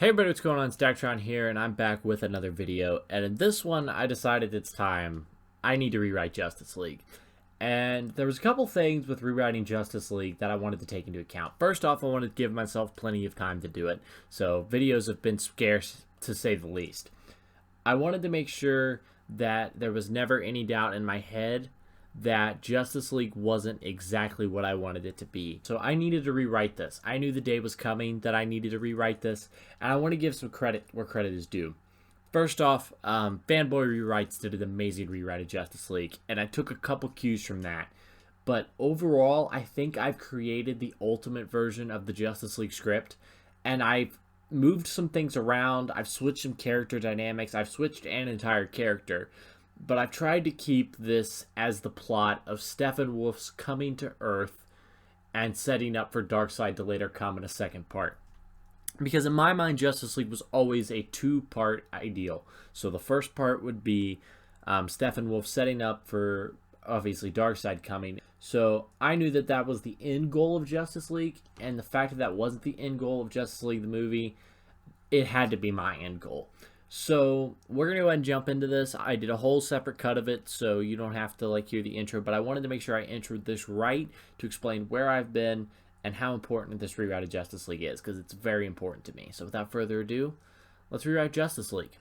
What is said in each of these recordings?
Hey everybody, what's going on? It's Daktron here, and I'm back with another video. And in this one, I decided it's time. I need to rewrite Justice League. And there was a couple things with rewriting Justice League that I wanted to take into account. First off, I wanted to give myself plenty of time to do it. So videos have been scarce, to say the least. I wanted to make sure that there was never any doubt in my head that Justice League wasn't exactly what I wanted it to be. So I needed to rewrite this. I knew the day was coming that I needed to rewrite this, and I want to give some credit where credit is due. First off, Fanboy Rewrites did an amazing rewrite of Justice League, and I took a couple cues from that. But overall, I think I've created the ultimate version of the Justice League script, and I've moved some things around, I've switched some character dynamics, I've switched an entire character. But I've tried to keep this as the plot of Steppenwolf's coming to Earth and setting up for Darkseid to later come in a second part. Because in my mind, Justice League was always a two-part ideal. So the first part would be Steppenwolf setting up for, obviously, Darkseid coming. So I knew that that was the end goal of Justice League, and the fact that that wasn't the end goal of Justice League, the movie, it had to be my end goal. So we're going to go ahead and jump into this. I did a whole separate cut of it, so you don't have to hear the intro, but I wanted to make sure I introed this right to explain where I've been and how important this rewrite of Justice League is, because it's very important to me. So without further ado, let's rewrite Justice League.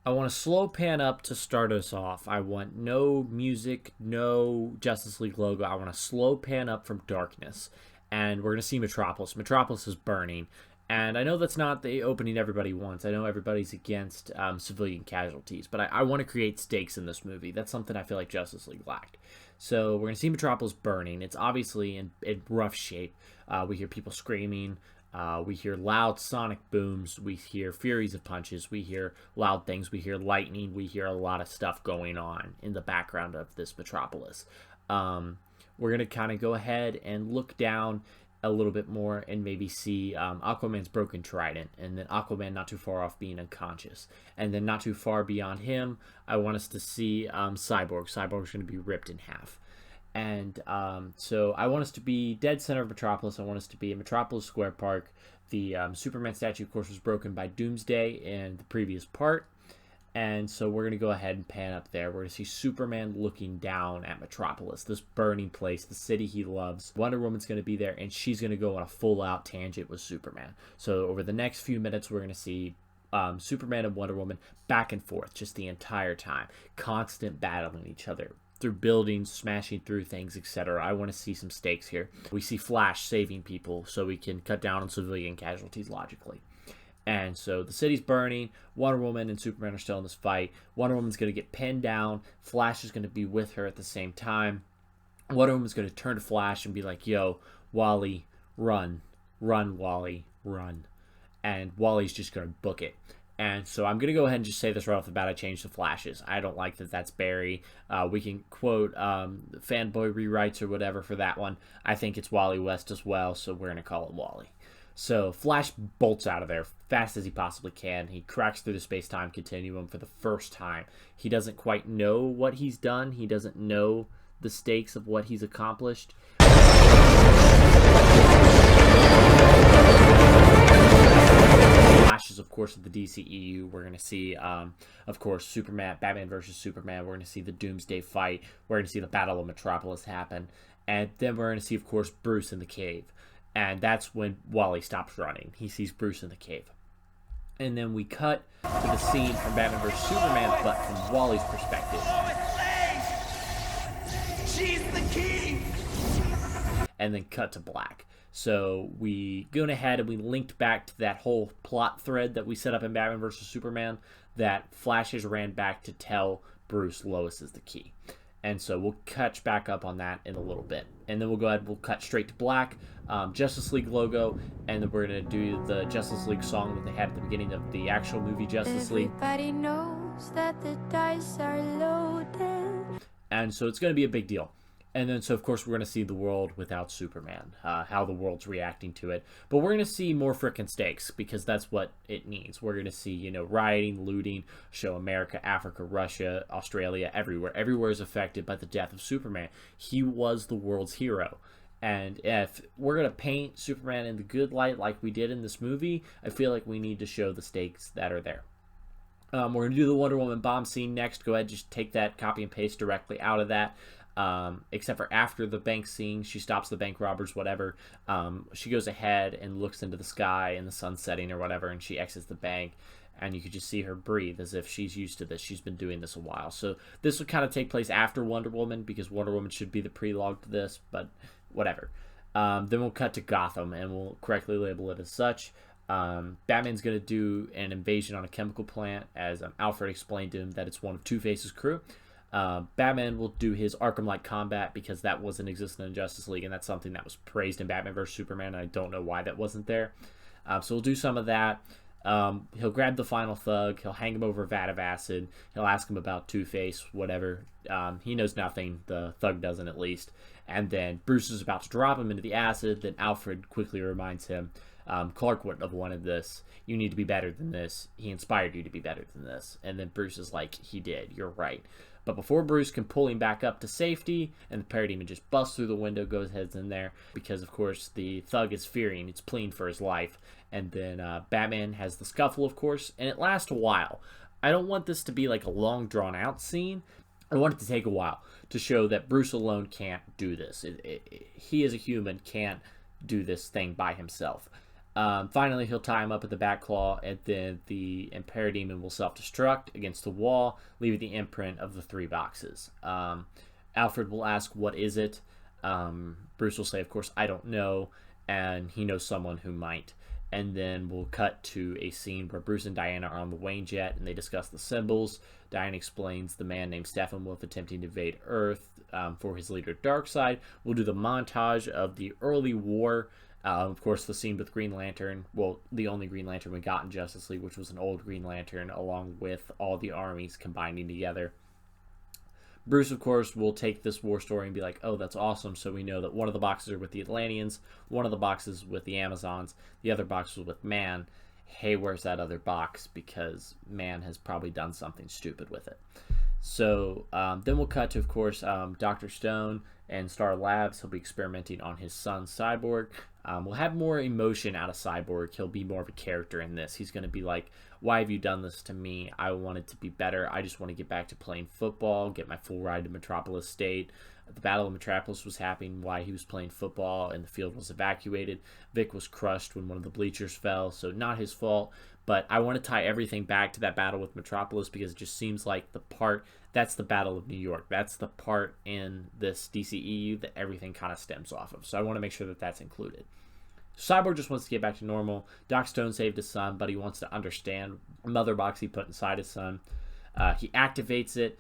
I want a slow pan up to start us off. I want no music, no Justice League logo. I want a slow pan up from darkness. And we're going to see Metropolis. Metropolis is burning. And I know that's not the opening everybody wants. I know everybody's against civilian casualties. But I want to create stakes in this movie. That's something I feel like Justice League lacked. So we're going to see Metropolis burning. It's obviously in rough shape. We hear people screaming. We hear loud sonic booms. We hear furies of punches. We hear loud things. We hear lightning. We hear a lot of stuff going on in the background of this Metropolis. We're going to kind of go ahead and look down a little bit more and maybe see Aquaman's broken trident, and then Aquaman not too far off being unconscious. And then not too far beyond him, I want us to see Cyborg. Cyborg's going to be ripped in half. And so I want us to be dead center of Metropolis. I want us to be in Metropolis Square Park. The Superman statue, of course, was broken by Doomsday in the previous part. And so we're going to go ahead and pan up there. We're going to see Superman looking down at Metropolis, this burning place, the city he loves. Wonder Woman's going to be there, and she's going to go on a full-out tangent with Superman. So over the next few minutes, we're going to see Superman and Wonder Woman back and forth just the entire time. Constant battling each other through buildings, smashing through things, etc. I want to see some stakes here. We see Flash saving people so we can cut down on civilian casualties logically. And so the city's burning. Wonder Woman and Superman are still in this fight. Wonder Woman's going to get pinned down. Flash is going to be with her at the same time. Wonder Woman's going to turn to Flash and be like, yo, Wally, run. Run, Wally, run. And Wally's just going to book it. And so I'm going to go ahead and just say this right off the bat. I changed the Flashes. I don't like that that's Barry. We can quote Fanboy Rewrites or whatever for that one. I think it's Wally West as well, so we're going to call it Wally. So Flash bolts out of there fast as he possibly can. He cracks through the space-time continuum for the first time. He doesn't quite know what he's done. He doesn't know the stakes of what he's accomplished. Flashes, of course, of the DCEU. We're going to see, of course, Batman versus Superman. We're going to see the Doomsday fight. We're going to see the Battle of Metropolis happen. And then we're going to see, of course, Bruce in the cave. And that's when Wally stops running. He sees Bruce in the cave. And then we cut to the scene from Batman vs. Superman, but from Wally's perspective. She's the key! And then cut to black. So we went ahead and we linked back to that whole plot thread that we set up in Batman vs. Superman, that Flashes ran back to tell Bruce Lois is the key. And so we'll catch back up on that in a little bit. And then we'll go ahead, we'll cut straight to black, Justice League logo, and then we're going to do the Justice League song that they had at the beginning of the actual movie Justice League. Everybody knows that the dice are loaded. And so it's going to be a big deal. And then, so of course, we're going to see the world without Superman, how the world's reacting to it. But we're going to see more frickin' stakes because that's what it needs. We're going to see, rioting, looting, show America, Africa, Russia, Australia, everywhere. Everywhere is affected by the death of Superman. He was the world's hero. And if we're going to paint Superman in the good light like we did in this movie, I feel like we need to show the stakes that are there. We're going to do the Wonder Woman bomb scene next. Go ahead, just take that, copy and paste directly out of that. Except for after the bank scene, she stops the bank robbers, whatever. She goes ahead and looks into the sky and the sun setting or whatever, and she exits the bank. And you could just see her breathe as if she's used to this. She's been doing this a while. So this will kind of take place after Wonder Woman because Wonder Woman should be the prelogue to this, but whatever. Then we'll cut to Gotham and we'll correctly label it as such. Batman's going to do an invasion on a chemical plant, as Alfred explained to him that it's one of Two-Face's crew. Batman will do his Arkham-like combat because that wasn't existent in Justice League, and that's something that was praised in Batman vs. Superman, and I don't know why that wasn't there. So we'll do some of that. He'll grab the final thug. He'll hang him over a vat of acid. He'll ask him about Two-Face, whatever. He knows nothing. The thug doesn't, at least. And then Bruce is about to drop him into the acid. Then Alfred quickly reminds him, Clark wouldn't have wanted this. You need to be better than this. He inspired you to be better than this. And then Bruce is like, he did. You're right. But before Bruce can pull him back up to safety, and the parademon just busts through the window, goes heads in there, because of course the thug is fearing, it's pleading for his life. And then Batman has the scuffle, of course, and it lasts a while. I don't want this to be like a long drawn out scene. I want it to take a while to show that Bruce alone can't do this. He as a human can't do this thing by himself. Finally, he'll tie him up at the Batclaw, and then the Parademon will self-destruct against the wall, leaving the imprint of the 3 boxes. Alfred will ask, what is it? Bruce will say, of course, I don't know, and he knows someone who might. And then we'll cut to a scene where Bruce and Diana are on the Wayne jet, and they discuss the symbols. Diana explains the man named Steppenwolf attempting to invade Earth for his leader Darkseid. We'll do the montage of the early war. Of course, the scene with Green Lantern, well, the only Green Lantern we got in Justice League, which was an old Green Lantern, along with all the armies combining together. Bruce, of course, will take this war story and be like, oh, that's awesome. So we know that one of the boxes are with the Atlanteans, one of the boxes with the Amazons, the other box was with Man. Hey, where's that other box? Because Man has probably done something stupid with it. So then we'll cut to, of course, Dr. Stone and Star Labs. He'll be experimenting on his son, Cyborg. We'll have more emotion out of Cyborg. He'll be more of a character in this. He's going to be like, why have you done this to me? I wanted to be better. I just want to get back to playing football, get my full ride to Metropolis State. The Battle of Metropolis was happening while he was playing football, and the field was evacuated. Vic was crushed when one of the bleachers fell, so not his fault. But I want to tie everything back to that battle with Metropolis because it just seems like that's the Battle of New York. That's the part in this DCEU that everything kind of stems off of. So I want to make sure that that's included. Cyborg just wants to get back to normal. Doc Stone saved his son, but he wants to understand the mother box he put inside his son. He activates it.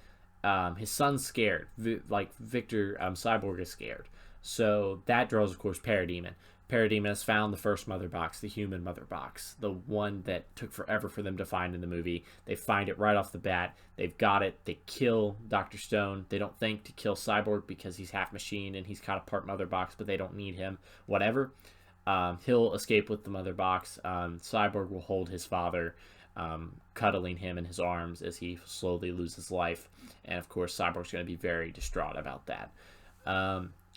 His son's scared. Victor, Cyborg is scared. So that draws, of course, Parademon. Parademon has found the first mother box, the human mother box, the one that took forever for them to find in the movie. They find it right off the bat. They've got it. They kill Dr. Stone. They don't think to kill Cyborg because he's half machine and he's kind of part mother box, but they don't need him. Whatever. He'll escape with the mother box. Cyborg will hold his father, cuddling him in his arms as he slowly loses life. And of course, Cyborg's going to be very distraught about that.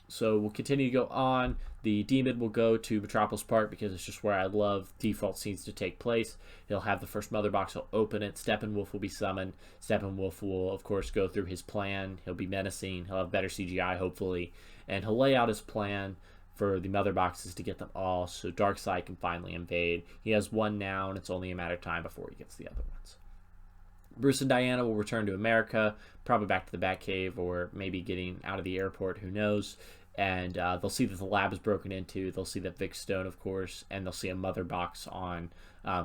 So we'll continue to go on. The demon will go to Metropolis Park because it's just where I love default scenes to take place. He'll have the first mother box. He'll open it. Steppenwolf will be summoned. Steppenwolf will, of course, go through his plan. He'll be menacing. He'll have better CGI, hopefully. And he'll lay out his plan for the mother boxes to get them all so Darkseid can finally invade. He has one now, and it's only a matter of time before he gets the other ones. Bruce and Diana will return to America, probably back to the Batcave, or maybe getting out of the airport, who knows. And they'll see that the lab is broken into. They'll see that Vic Stone, of course, and they'll see a mother box on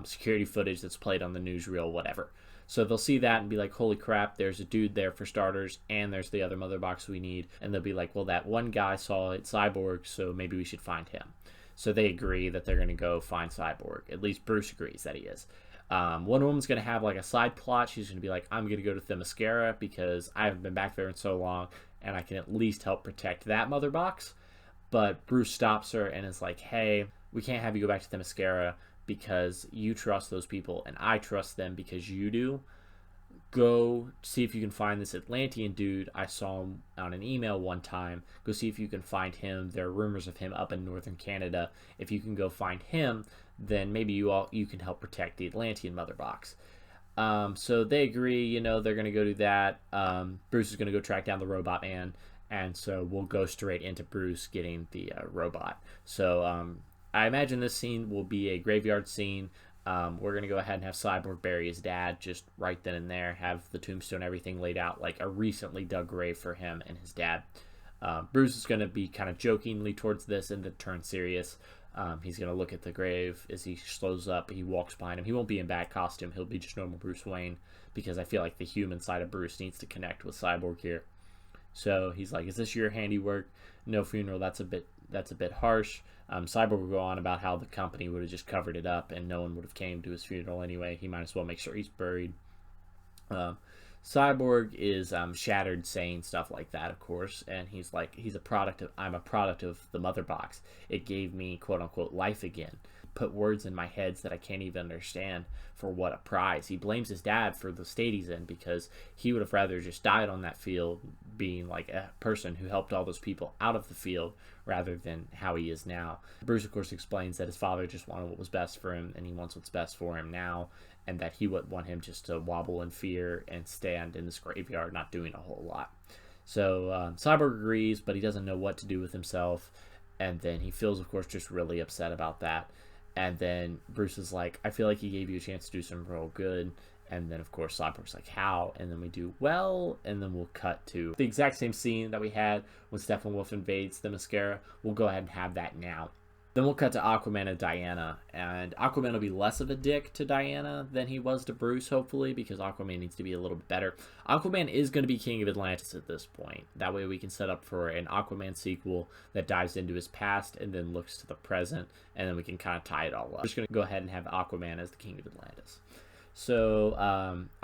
security footage that's played on the newsreel, whatever. So they'll see that and be like, holy crap, there's a dude there for starters, and there's the other mother box we need. And they'll be like, well, that one guy saw it, Cyborg, so maybe we should find him. So they agree that they're going to go find Cyborg. At least Bruce agrees that he is. Wonder Woman's going to have like a side plot. She's going to be like, I'm going to go to Themyscira because I haven't been back there in so long. and I can at least help protect that mother box. But Bruce stops her and is like, hey, we can't have you go back to Themyscira because you trust those people and I trust them because you do. Go see if you can find this Atlantean dude. I saw him on an email one time. Go see if you can find him. There are rumors of him up in northern Canada. If you can go find him, then maybe you can help protect the Atlantean mother box. So they agree, they're going to go do that. Bruce is going to go track down the robot man. And so we'll go straight into Bruce getting the robot. So I imagine this scene will be a graveyard scene. We're going to go ahead and have Cyborg bury his dad just right then and there, have the tombstone, everything laid out like a recently dug grave for him and his dad. Bruce is going to be kind of jokingly towards this and then turn serious. He's going to look at the grave as he slows up. He walks behind him. He won't be in bad costume. He'll be just normal Bruce Wayne because I feel like the human side of Bruce needs to connect with Cyborg here. So he's like, is this your handiwork? No funeral. That's a bit harsh. Cyborg will go on about how the company would have just covered it up and no one would have came to his funeral anyway. He might as well make sure he's buried. Cyborg is shattered saying stuff like that, of course, and he's like, I'm a product of the mother box. It gave me, quote unquote, life again. Put words in my heads that I can't even understand for what a prize. He blames his dad for the state he's in because he would have rather just died on that field being like a person who helped all those people out of the field rather than how he is now. Bruce, of course, explains that his father just wanted what was best for him and he wants what's best for him now, and that he wouldn't want him just to wobble in fear and stand in this graveyard not doing a whole lot. So Cyborg agrees, but he doesn't know what to do with himself, and then he feels, of course, just really upset about that. And then Bruce is like, I feel like he gave you a chance to do some real good. And then, of course, Cyborg's like, how? And then we do, well, and then we'll cut to the exact same scene that we had when Steppenwolf invades Themyscira. We'll go ahead and have that now. Then we'll cut to Aquaman and Diana. And Aquaman will be less of a dick to Diana than he was to Bruce, hopefully, because Aquaman needs to be a little bit better. Aquaman is going to be King of Atlantis at this point. That way we can set up for an Aquaman sequel that dives into his past and then looks to the present, and then we can kind of tie it all up. We're just going to go ahead and have Aquaman as the King of Atlantis. So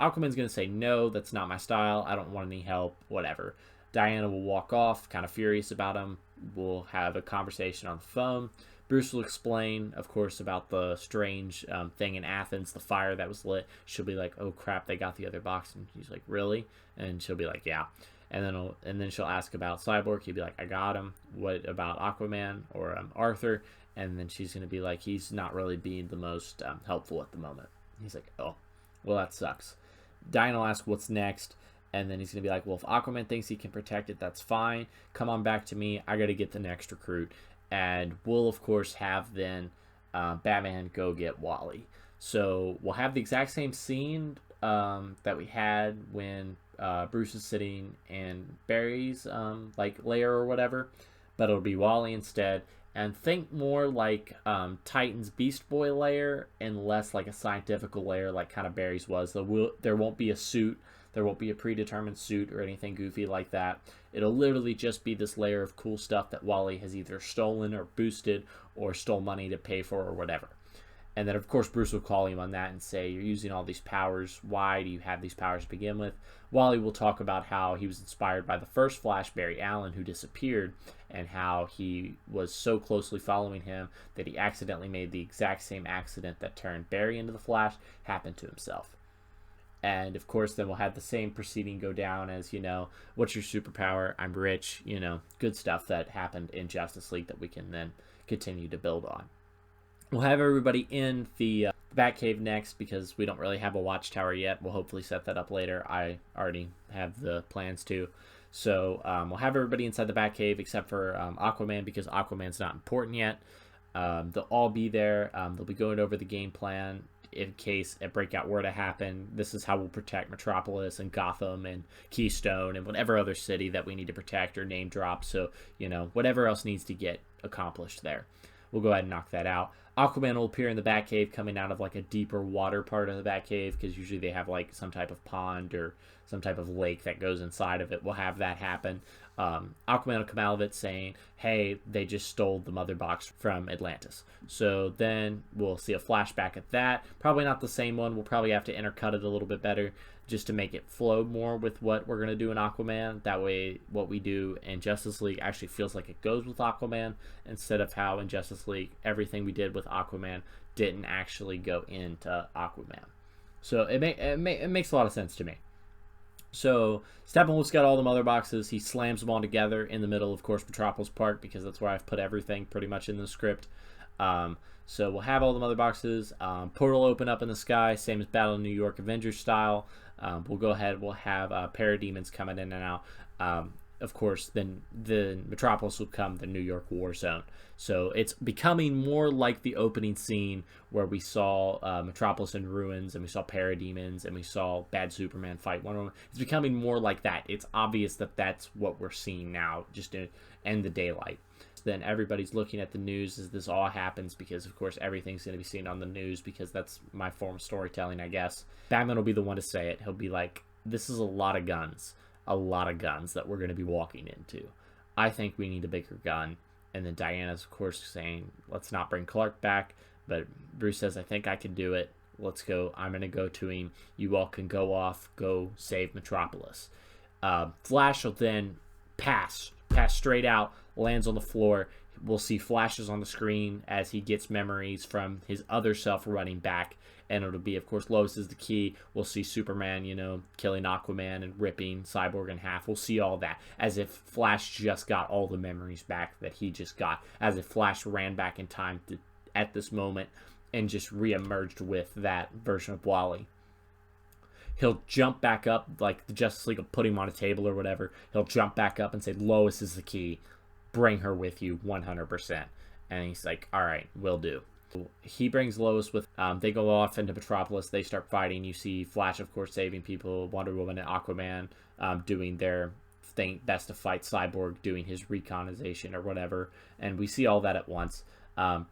Aquaman's going to say, no, that's not my style. I don't want any help, whatever. Diana will walk off, kind of furious about him. We'll have a conversation on the phone. Bruce will explain, of course, about the strange thing in Athens, the fire that was lit. She'll be like, oh, crap, they got the other box. And he's like, really? And she'll be like, yeah. And then she'll ask about Cyborg. He'll be like, I got him. What about Aquaman or Arthur? And then she's going to be like, he's not really being the most helpful at the moment. He's like, oh, well, that sucks. Diana will ask what's next. And then he's going to be like, well, if Aquaman thinks he can protect it, that's fine. Come on back to me. I got to get the next recruit. And we'll, of course, have then Batman go get Wally. So we'll have the exact same scene that we had when Bruce is sitting in Barry's lair or whatever. But it'll be Wally instead. And think more like Titan's Beast Boy lair and less like a scientific lair like kind of Barry's was. There won't be a suit. There won't be a predetermined suit or anything goofy like that. It'll literally just be this layer of cool stuff that Wally has either stolen or boosted or stole money to pay for or whatever. And then, of course, Bruce will call him on that and say, you're using all these powers. Why do you have these powers to begin with? Wally will talk about how he was inspired by the first Flash, Barry Allen, who disappeared, and how he was so closely following him that he accidentally made the exact same accident that turned Barry into the Flash happen to himself. And, of course, then we'll have the same proceeding go down as, what's your superpower? I'm rich, good stuff that happened in Justice League that we can then continue to build on. We'll have everybody in the Batcave next because we don't really have a watchtower yet. We'll hopefully set that up later. I already have the plans to. So we'll have everybody inside the Batcave except for Aquaman because Aquaman's not important yet. They'll all be there. They'll be going over the game plan in case a breakout were to happen. This is how we'll protect Metropolis and Gotham and Keystone and whatever other city that we need to protect or name drop. So, whatever else needs to get accomplished there. We'll go ahead and knock that out. Aquaman will appear in the Batcave coming out of like a deeper water part of the Batcave because usually they have like some type of pond or some type of lake that goes inside of it. We'll have that happen. Aquaman will come out of it saying, hey, they just stole the mother box from Atlantis. So then we'll see a flashback at that. Probably not the same one. We'll probably have to intercut it a little bit better just to make it flow more with what we're going to do in Aquaman. That way what we do in Justice League actually feels like it goes with Aquaman, instead of how in Justice League everything we did with Aquaman didn't actually go into Aquaman. So it makes a lot of sense to me. So Steppenwolf's got all the mother boxes. He slams them all together in the middle, of course, Metropolis Park, because that's where I've put everything pretty much in the script. So we'll have all the mother boxes. Portal open up in the sky, same as Battle of New York Avengers style. We'll go ahead. We'll have parademons coming in and out. Of course, then the Metropolis will become the New York war zone. So it's becoming more like the opening scene where we saw Metropolis in ruins, and we saw parademons, and we saw Bad Superman fight Wonder Woman. It's becoming more like that. It's obvious that that's what we're seeing now, just in the daylight. Then everybody's looking at the news as this all happens, because of course everything's going to be seen on the news, because that's my form of storytelling, I guess. Batman will be the one to say it. He'll be like, this is a lot of guns that we're going to be walking into. I think we need a bigger gun. And then Diana's, of course, saying, let's not bring Clark back. But Bruce says, I think I can do it. Let's go. I'm going to go to him. You all can go off. Go save Metropolis. Flash will then pass straight out, lands on the floor. We'll see flashes on the screen as he gets memories from his other self running back. And it'll be, of course, Lois is the key. We'll see Superman, killing Aquaman and ripping Cyborg in half. We'll see all that, as if Flash just got all the memories back that he just got. As if Flash ran back in time at this moment and just re-emerged with that version of Wally. He'll jump back up, like the Justice League will put him on a table or whatever. He'll jump back up and say, Lois is the key. Bring her with you 100%. And he's like, all right, will do. He brings Lois with, they go off into Metropolis. They start fighting. You see Flash, of course, saving people. Wonder Woman and Aquaman doing their thing, best to fight Cyborg, doing his reconization or whatever. And we see all that at once.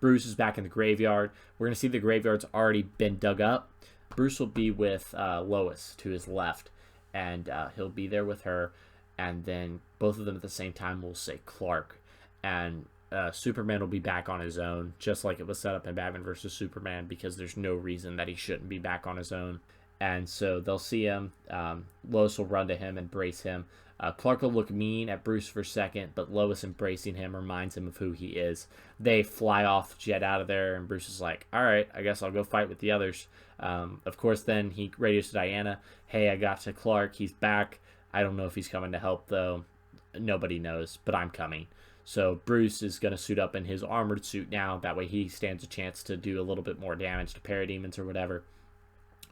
Bruce is back in the graveyard. We're going to see the graveyard's already been dug up. Bruce will be with Lois to his left, and he'll be there with her. And then both of them at the same time will say Clark. And Superman will be back on his own, just like it was set up in Batman vs. Superman, because there's no reason that he shouldn't be back on his own. And so they'll see him. Lois will run to him, embrace him. Clark will look mean at Bruce for a second, but Lois embracing him reminds him of who he is. They fly off, jet out of there, and Bruce is like, all right, I guess I'll go fight with the others. Of course, then he radios to Diana, hey, I got to Clark, he's back. I don't know if he's coming to help, though. Nobody knows, but I'm coming. So Bruce is going to suit up in his armored suit now. That way he stands a chance to do a little bit more damage to parademons or whatever.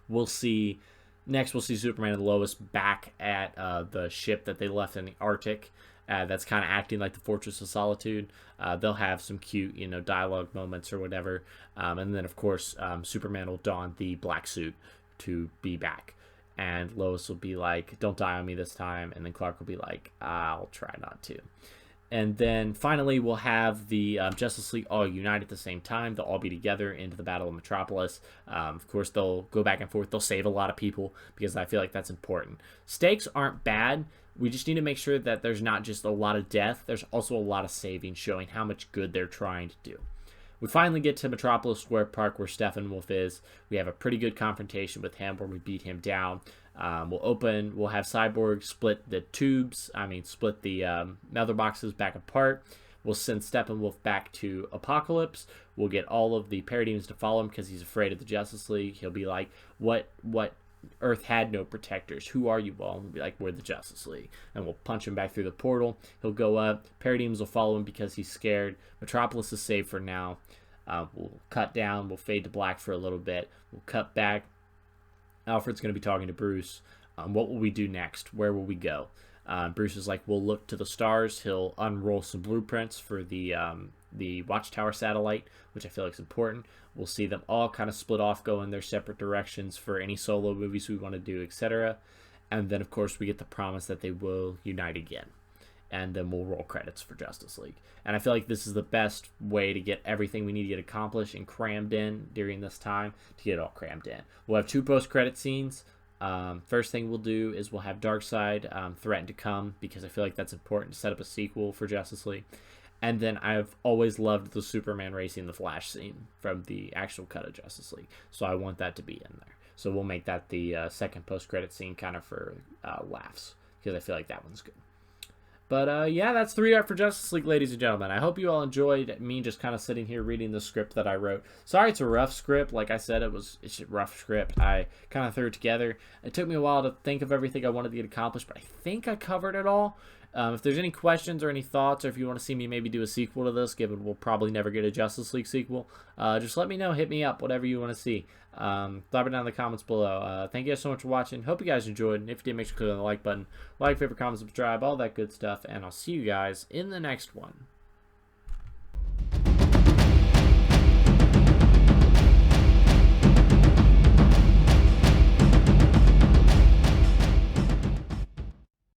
We'll see Superman and Lois back at the ship that they left in the Arctic. That's kind of acting like the Fortress of Solitude. They'll have some cute, dialogue moments or whatever. And then, of course, Superman will don the black suit to be back. And Lois will be like, don't die on me this time. And then Clark will be like, I'll try not to. And then finally, we'll have the Justice League all unite at the same time. They'll all be together into the Battle of Metropolis. Of course, they'll go back and forth. They'll save a lot of people, because I feel like that's important. Stakes aren't bad. We just need to make sure that there's not just a lot of death. There's also a lot of saving, showing how much good they're trying to do. We finally get to Metropolis Square Park, where Steppenwolf is. We have a pretty good confrontation with him where we beat him down. We'll have Cyborg split the mother boxes back apart. We'll send Steppenwolf back to Apocalypse. We'll get all of the parademons to follow him because he's afraid of the Justice League. He'll be like, what Earth had no protectors. Who are you all? And we'll be like, we're the Justice League. And we'll punch him back through the portal. He'll go up. Parademons will follow him because he's scared. Metropolis is safe for now. We'll cut down. We'll fade to black for a little bit. We'll cut back. Alfred's going to be talking to Bruce. What will we do next? Where will we go? Bruce is like, we'll look to the stars. He'll unroll some blueprints for the Watchtower satellite, which I feel like is important. We'll see them all kind of split off, go in their separate directions for any solo movies we want to do, etc. And then, of course, we get the promise that they will unite again. And then we'll roll credits for Justice League. And I feel like this is the best way to get everything we need to get accomplished and crammed in during this time, to get it all crammed in. We'll have 2 post-credit scenes. First thing we'll do is we'll have Darkseid threaten to come, because I feel like that's important to set up a sequel for Justice League. And then I've always loved the Superman racing the Flash scene from the actual cut of Justice League, so I want that to be in there. So we'll make that the second post-credit scene, kind of for laughs, because I feel like that one's good. But yeah, that's 3 art for Justice League, ladies and gentlemen. I hope you all enjoyed me just kind of sitting here reading the script that I wrote. Sorry it's a rough script. Like I said, it's a rough script. I kind of threw it together. It took me a while to think of everything I wanted to get accomplished, but I think I covered it all. If there's any questions or any thoughts, or if you want to see me maybe do a sequel to this, given we'll probably never get a Justice League sequel, just let me know. Hit me up, whatever you want to see. Drop it down in the comments below. Thank you guys so much for watching. Hope you guys enjoyed. And if you did, make sure to click on the like button, like, favorite, comment, subscribe, all that good stuff. And I'll see you guys in the next one.